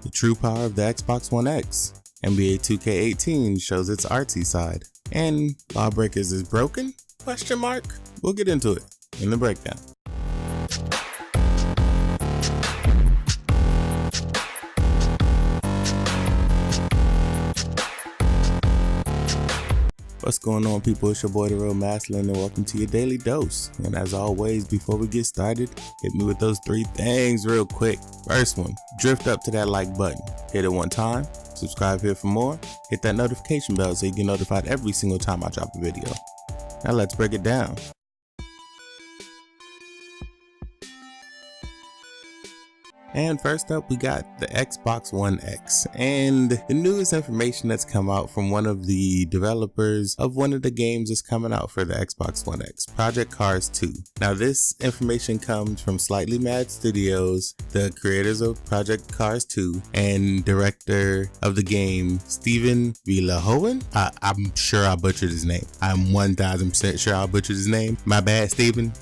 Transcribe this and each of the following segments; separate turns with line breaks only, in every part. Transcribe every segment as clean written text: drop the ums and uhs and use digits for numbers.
the true power of the Xbox One X. NBA 2K18 shows its artsy side. And Lawbreakers is broken? Question mark? We'll get into it in the breakdown. What's going on, people? It's your boy DaRealMastalin, and welcome to your daily dose. And as always, before we get started, hit me with those 3 things real quick. First one, drift up to that like button. Hit it one time, subscribe here for more, hit that notification bell so you get notified every single time I drop a video. Now let's break it down. And first up, we got the Xbox One X and the newest information that's come out from one of the developers of one of the games that's coming out for the Xbox One X, Project Cars 2. Now this information comes from Slightly Mad Studios, the creators of Project Cars 2 and director of the game, Stephen Villahoven. I'm sure I butchered his name. I'm 1000% sure I butchered his name. My bad, Stephen,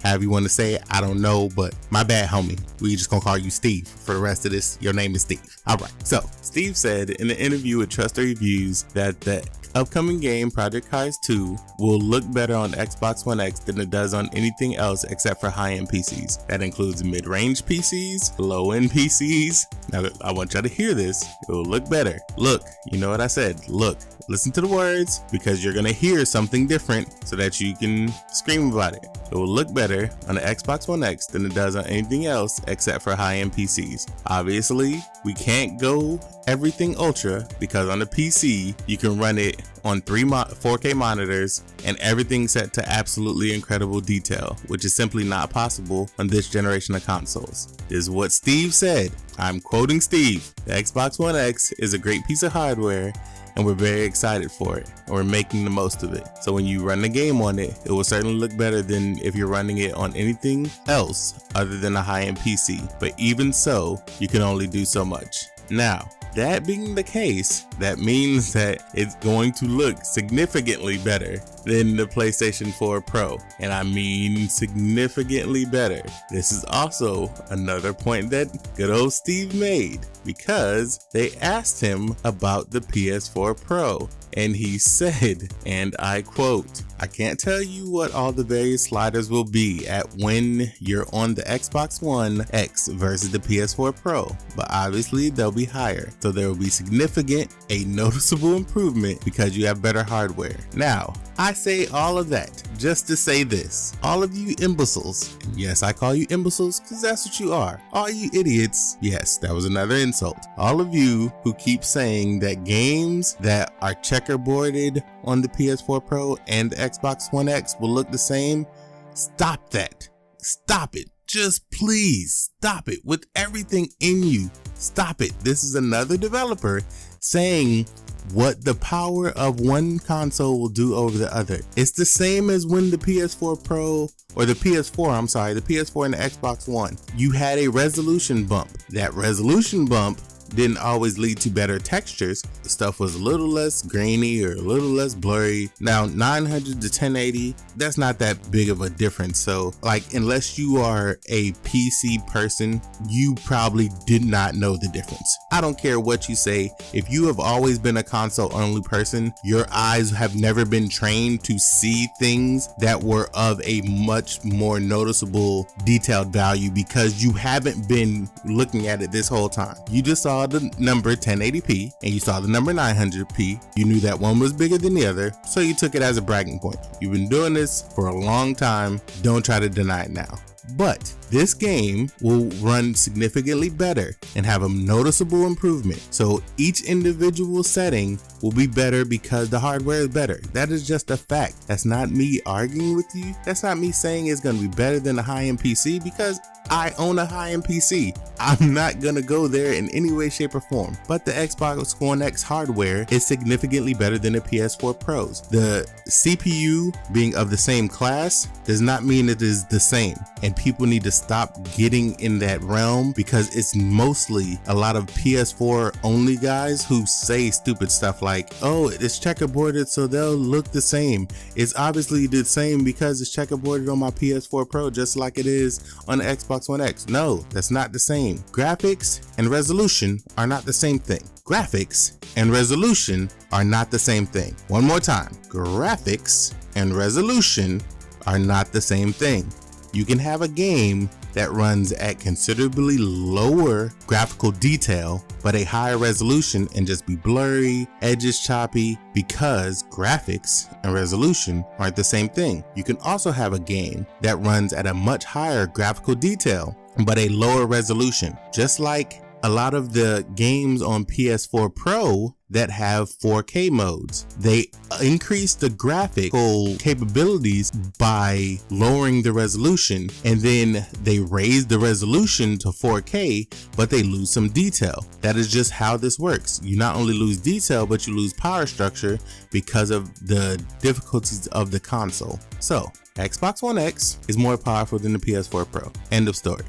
however you want to say it. I don't know, but my bad, homie. We just gonna call you Steve for the rest of this. Your name is Steve. All right. So Steve said in an interview with Trust Reviews that the upcoming game Project Cars 2 will look better on Xbox One X than it does on anything else except for high-end PCs. That includes mid-range PCs, low-end PCs. Now I want y'all to hear this. It will look better. Look, you know what I said. Look, listen to the words because you're gonna hear something different so that you can scream about it. It will look better on the Xbox One X than it does on anything else except for high-end PCs. Obviously, we can't go everything ultra because on the PC, you can run it on 4K monitors and everything set to absolutely incredible detail, which is simply not possible on this generation of consoles. This is what Steve said. I'm quoting Steve. The Xbox One X is a great piece of hardware and we're very excited for it, and we're making the most of it. So when you run the game on it, it will certainly look better than if you're running it on anything else other than a high-end PC. But even so, you can only do so much. Now, that being the case, that means that it's going to look significantly better than the PlayStation 4 Pro. And I mean significantly better. This is also another point that good old Steve made because they asked him about the PS4 Pro. And he said, and I quote, "I can't tell you what all the various sliders will be at when you're on the Xbox One X versus the PS4 Pro, but obviously they'll be higher. So there will be significant, a noticeable improvement because you have better hardware." Now, I say all of that just to say this. All of you imbeciles, and yes, I call you imbeciles because that's what you are. All you idiots, yes, that was another insult. All of you who keep saying that games that are checkerboarded on the PS4 Pro and the Xbox One X will look the same, stop that. Stop it. Just please stop it with everything in you. Stop it. This is another developer saying what the power of one console will do over the other. It's the same as when the PS4 Pro or the PS4 and the Xbox One, you had a resolution bump. That resolution bump didn't always lead to better textures. The stuff was a little less grainy or a little less blurry. Now 900 to 1080, that's not that big of a difference. So like, unless you are a PC person, you probably did not know the difference. I don't care what you say. If you have always been a console only person, your eyes have never been trained to see things that were of a much more noticeable detailed value because you haven't been looking at it this whole time. You just saw the number 1080p and you saw the number 900p. You knew that one was bigger than the other, so you took it as a bragging point. You've been doing this for a long time. Don't try to deny it now. But this game will run significantly better and have a noticeable improvement. So each individual setting will be better because the hardware is better. That is just a fact. That's not me arguing with you. That's not me saying it's going to be better than a high-end PC because I own a high-end PC. I'm not gonna go there in any way, shape, or form. But the Xbox One X hardware is significantly better than the PS4 Pros. The CPU being of the same class does not mean it is the same. And people need to stop getting in that realm because it's mostly a lot of PS4 only guys who say stupid stuff like, oh, it's checkerboarded so they'll look the same. It's obviously the same because it's checkerboarded on my PS4 Pro just like it is on the Xbox Xbox One X. No, that's not the same. Graphics and resolution are not the same thing. Graphics and resolution are not the same thing. One more time. Graphics and resolution are not the same thing. You can have a game that runs at considerably lower graphical detail, but a higher resolution and just be blurry, edges choppy, because graphics and resolution aren't the same thing. You can also have a game that runs at a much higher graphical detail, but a lower resolution, just like a lot of the games on PS4 Pro that have 4K modes. They increase the graphical capabilities by lowering the resolution, and then they raise the resolution to 4K, but they lose some detail. That is just how this works. You not only lose detail, but you lose power structure because of the difficulties of the console. So, Xbox One X is more powerful than the PS4 Pro. End of story.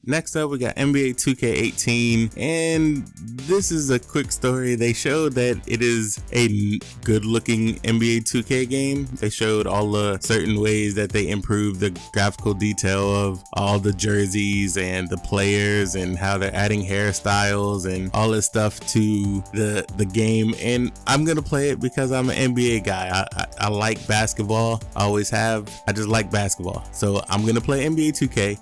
Next up, we got NBA 2K18, and this is a quick story. They showed that it is a good looking NBA 2K game. They showed all the certain ways that they improved the graphical detail of all the jerseys and the players, and how they're adding hairstyles and all this stuff to the game. And I'm gonna play it because I'm an NBA guy. I like basketball, I always have. I just like basketball, so I'm gonna play NBA 2K.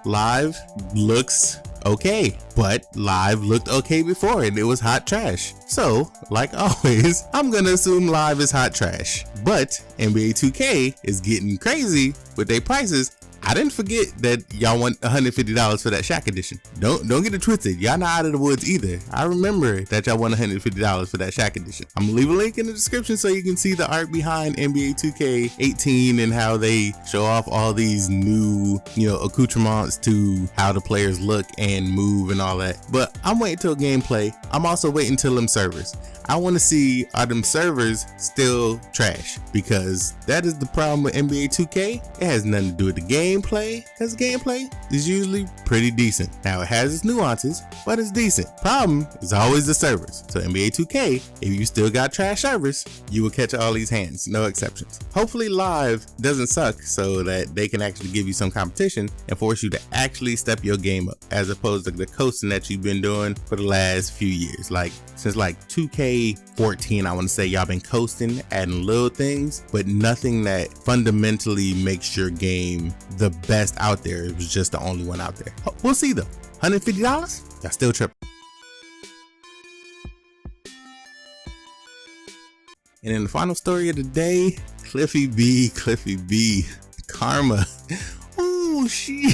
Live looks okay, but live looked okay before and it was hot trash. So, like always, I'm gonna assume live is hot trash. But NBA 2K is getting crazy with their prices. I didn't forget that y'all want $150 for that Shaq edition. Don't get it twisted. Y'all not out of the woods either. I remember that y'all want $150 for that Shaq edition. I'm gonna leave a link in the description so you can see the art behind NBA 2K18 and how they show off all these new, accoutrements to how the players look and move and all that. But I'm waiting till gameplay. I'm also waiting till them servers. I want to see, are them servers still trash? Because that is the problem with NBA 2K. It has nothing to do with the gameplay, because gameplay is usually pretty decent. Now, it has its nuances, but it's decent. Problem is always the servers. So NBA 2K, if you still got trash servers, you will catch all these hands, no exceptions. Hopefully live doesn't suck so that they can actually give you some competition and force you to actually step your game up, as opposed to the coasting that you've been doing for the last few years. Like since 2K14, I want to say y'all been coasting, adding little things, but nothing that fundamentally makes your game the best out there. It was just the only one out there. We'll see though. $150? Y'all still tripping. And in the final story of the day, Cliffy B, Karma. Ooh, she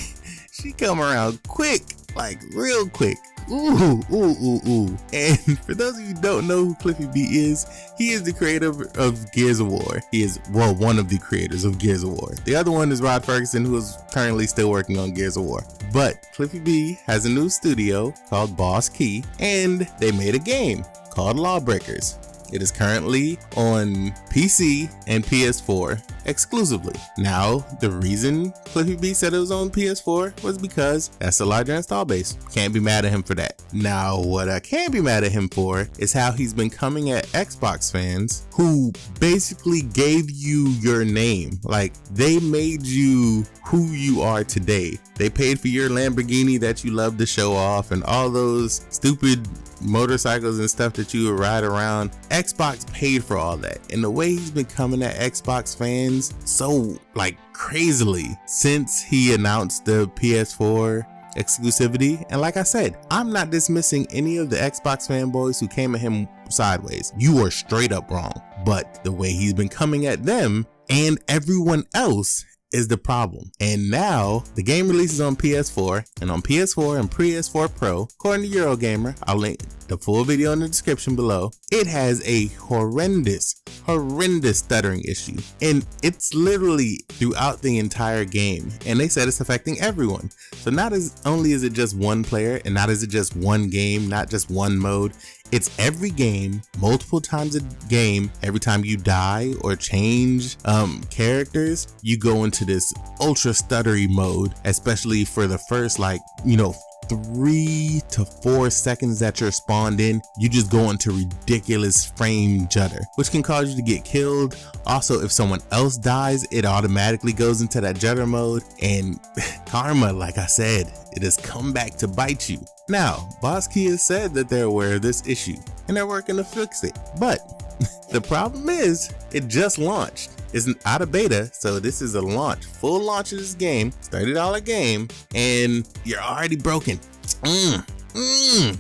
come around quick, like real quick. Ooh. And for those of you who don't know who Cliffy B is, he is the creator of Gears of War. He is, one of the creators of Gears of War. The other one is Rod Ferguson, who is currently still working on Gears of War. But Cliffy B has a new studio called Boss Key, and they made a game called LawBreakers. It is currently on PC and PS4 exclusively. Now, the reason Cliffy B said it was on PS4 was because that's a larger install base. Can't be mad at him for that. Now, what I can be mad at him for is how he's been coming at Xbox fans who basically gave you your name. Like, they made you who you are today. They paid for your Lamborghini that you love to show off and all those stupid motorcycles and stuff that you would ride around. Xbox paid for all that, and the way he's been coming at Xbox fans so crazily since he announced the PS4 exclusivity. And like I said, I'm not dismissing any of the Xbox fanboys who came at him sideways. You are straight up wrong, but the way he's been coming at them and everyone else is the problem. And now the game releases on PS4, and on PS4 and PS4 Pro, according to Eurogamer, I'll link the full video in the description below. It has a horrendous stuttering issue, and it's literally throughout the entire game, and they said it's affecting everyone. So not as only is it just one player, and not is it just one game, not just one mode, it's every game, multiple times a game. Every time you die or change characters, you go into this ultra stuttery mode, especially for the first 3 to 4 seconds that you're spawned in, you just go into ridiculous frame judder, which can cause you to get killed. Also, if someone else dies, it automatically goes into that judder mode, and karma, like I said, it has come back to bite you. Now, Boss Key has said that they're aware of this issue and they're working to fix it, but the problem is it just launched. It's out of beta, so this is a launch, full launch of this game, $30 game, and you're already broken.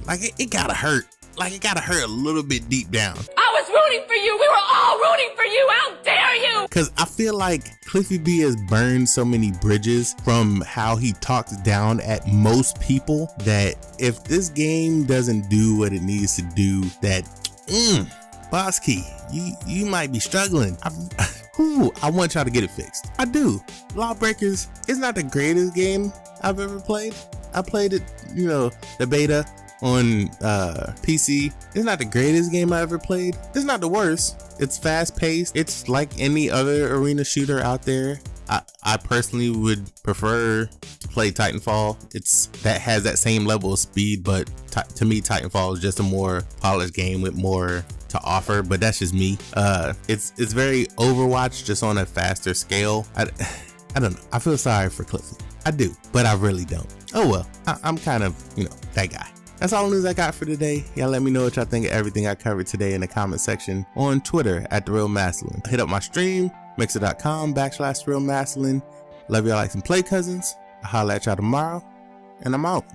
Like it gotta hurt. Like it gotta hurt a little bit deep down.
I was rooting for you. We were all rooting for you. How dare you?
Cause I feel like Cliffy B has burned so many bridges from how he talks down at most people that if this game doesn't do what it needs to do, that Boss Key, you might be struggling. I want y'all to get it fixed. I do. Lawbreakers is not the greatest game I've ever played. I played it, the beta on PC. It's not the greatest game I ever played. It's not the worst. It's fast paced. It's like any other arena shooter out there. I personally would prefer to play Titanfall. That has that same level of speed, but to me Titanfall is just a more polished game with more to offer, but that's just me. It's very Overwatch, just on a faster scale. I don't know. I feel sorry for Cliffy. I do, but I really don't. Oh well, I'm kind of, that guy. That's all the news I got for today. Y'all let me know what y'all think of everything I covered today in the comment section on Twitter at DaRealMastalin. Hit up my stream, mixer.com/DaRealMastalin. Love y'all like some play cousins. I'll holla at y'all tomorrow, and I'm out.